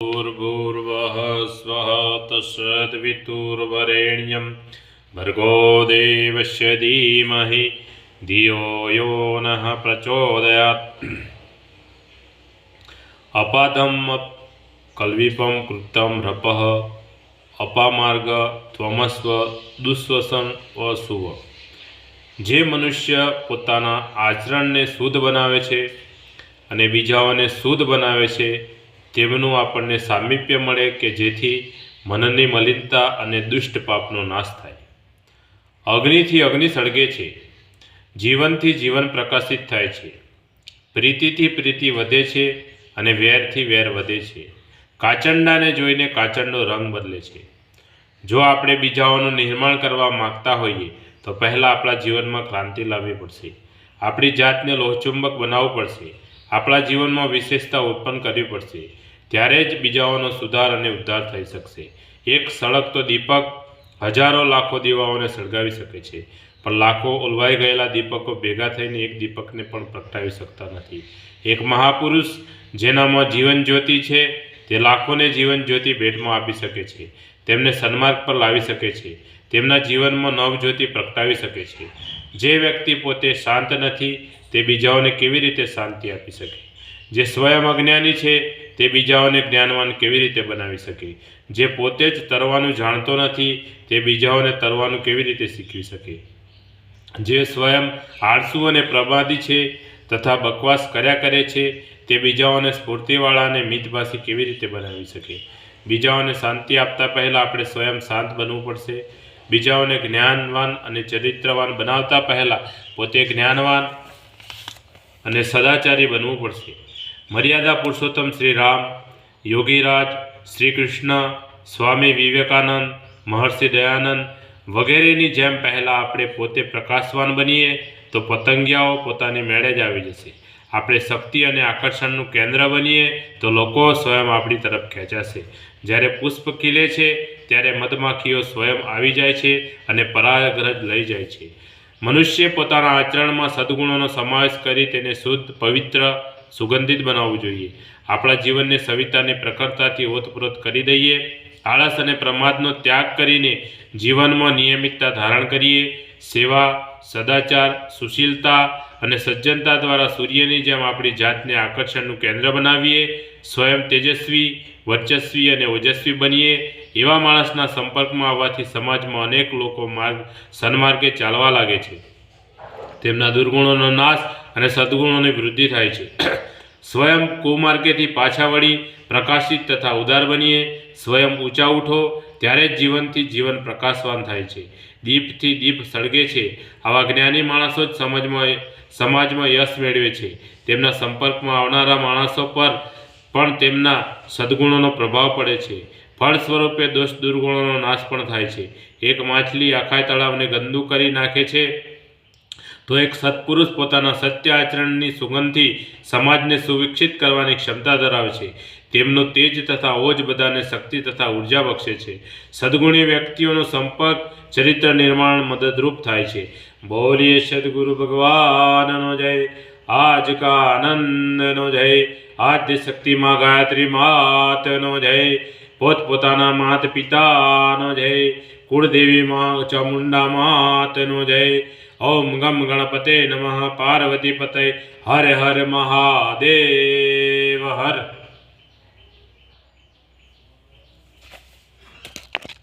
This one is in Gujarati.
भूर्भुवः स्वः तत्सवितुर्वरेण्यं भर्गो देवस्य धीमहि धियो यो नः प्रचोदयात्। अपादं कल्विपं कृतं रपः अपामार्ग त्वमस्व दुस्वसन वसुव। જે મનુષ્ય પોતાના આચરણને શુદ્ધ બનાવે છે અને બીજાઓને શુદ્ધ બનાવે છે તેમનું આપણને સામીપ્ય મળે કે જેથી મનની મલિનતા અને દુષ્ટ પાપનો નાશ થાય। અગ્નિથી અગ્નિ સળગે છે, જીવનથી જીવન પ્રકાશિત થાય છે, પ્રીતિથી પ્રીતિ વધે છે અને વેરથી વેર વધે છે। કાચંડાને જોઈને કાચંડનો રંગ બદલે છે। જો આપણે બીજાઓનું નિર્માણ કરવા માગતા હોઈએ તો પહેલાં આપણા જીવનમાં ક્રાંતિ લાવવી પડશે, આપણી જાતને લોહચુંબક બનાવવું પડશે, આપણા જીવનમાં વિશેષતા ઉત્પન્ન કરવી પડશે, ત્યારે જ બીજાઓનો સુધાર અને ઉદ્ધાર થઈ શકશે। એક સળગતો દીપક હજારો લાખો દીવાઓને સળગાવી શકે છે, પણ લાખો ઓલવાઈ ગયેલા દીપકો ભેગા થઈને એક દીપકને પણ પ્રગટાવી શકતા નથી। એક મહાપુરુષ જેનામાં જીવન જ્યોતિ છે તે લાખોને જીવન જ્યોતિ ભેટમાં આપી શકે છે, તેમને સન્માર્ગ પર લાવી શકે છે, તેમના જીવનમાં નવજ્યોતિ પ્રગટાવી શકે છે। જે વ્યક્તિ પોતે શાંત નથી તે બીજાઓને કેવી રીતે શાંતિ આપી શકે? જે સ્વયં અજ્ઞાની છે તે બીજાઓને જ્ઞાનવાન કેવી રીતે બનાવી શકે? જે પોતે જ તરવાનું જાણતો નથી તે બીજાઓને તરવાનું કેવી રીતે શીખવી શકે? જે સ્વયં આળસુ અને પ્રમાદી છે તથા બકવાસ કર્યા કરે છે તે બીજાઓને સ્ફૂર્તિવાળા અને મિતભાષી કેવી રીતે બનાવી શકે? બીજાઓને શાંતિ આપતા પહેલાં આપણે સ્વયં શાંત બનવું પડશે। બીજાઓને જ્ઞાનવાન અને ચરિત્રવાન બનાવતા પહેલાં પોતે જ્ઞાનવાન અને સદાચારી બનવું પડશે। મર્યાદા પુરુષોત્તમ શ્રી રામ, યોગીરાજ, શ્રી કૃષ્ણ, સ્વામી વિવેકાનંદ, મહર્ષિ દયાનંદ વગેરેની જેમ પહેલાં આપણે પોતે પ્રકાશવાન બનીએ તો પતંગિયાઓ પોતાની મેળે જ આવી જશે। આપણે શક્તિ અને આકર્ષણનું કેન્દ્ર બનીએ તો લોકો સ્વયં આપણી તરફ ખેંચાશે। જ્યારે પુષ્પ ખીલે છે ત્યારે મધમાખીઓ સ્વયં આવી જાય છે અને પરાગરજ લઈ જાય છે। મનુષ્ય પોતાના આચરણમાં સદ્ગુણોનો સમાવેશ કરી તેને શુદ્ધ, પવિત્ર, સુગંધિત બનાવવું જોઈએ। આપણા જીવનને સવિતાની પ્રખરતાથી ઓતપ્રોત કરી દઈએ, આળસ અને પ્રમાદનો ત્યાગ કરીને જીવનમાં નિયમિતતા ધારણ કરીએ। સેવા, સદાચાર, સુશીલતા અને સજ્જનતા દ્વારા સૂર્યની જેમ આપણી જાતને આકર્ષણનું કેન્દ્ર બનાવીએ। સ્વયં તેજસ્વી, વર્ચસ્વી અને ઓજસ્વી બનીએ। એવા માણસના સંપર્કમાં આવવાથી સમાજમાં અનેક લોકો સન્માર્ગે ચાલવા લાગે છે, તેમના દુર્ગુણોનો નાશ અને સદ્ગુણોની વૃદ્ધિ થાય છે। સ્વયં કુમાર્ગેથી પાછા વળી પ્રકાશિત તથા ઉદાર બનીએ। સ્વયં ઊંચા ઉઠો ત્યારે જ જીવનથી જીવન પ્રકાશવાન થાય છે, દીપથી દીપ સળગે છે। આવા જ્ઞાની માણસો જ સમાજમાં યશ મેળવે છે। તેમના સંપર્કમાં આવનારા માણસો પર પણ તેમના સદ્ગુણોનો પ્રભાવ પડે છે। ફળ સ્વરૂપે દોષ દુર્ગુણોનો નાશ પણ થાય છે। એક માછલી આખા તળાવને ગંદુ કરી નાખે છે તો એક સત્પુરુષ પોતાના સત્ય આચરણની સુગંધથી સમાજને સુવિકસિત કરવાની ક્ષમતા ધરાવે છે। તેમનો તેજ તથા ઓજ બધાને શક્તિ તથા ઉર્જા બક્ષે છે। સદ્ગુણી વ્યક્તિઓનો સંપર્ક ચરિત્ર નિર્માણ મદદરૂપ થાય છે। બોલીએ સદગુરુ ભગવાનનો જય, આજ કા આનંદનો જય, આદ્ય શક્તિમાં ગાયત્રી માતનો જય, પોતપોતાના માત પિતાનો જય, કુળદેવી માં ચામુંડા માતનો જય। ઓમ ગમ ગણપતે નમઃ, પાર્વતી પતય હર હર મહાદેવ હર।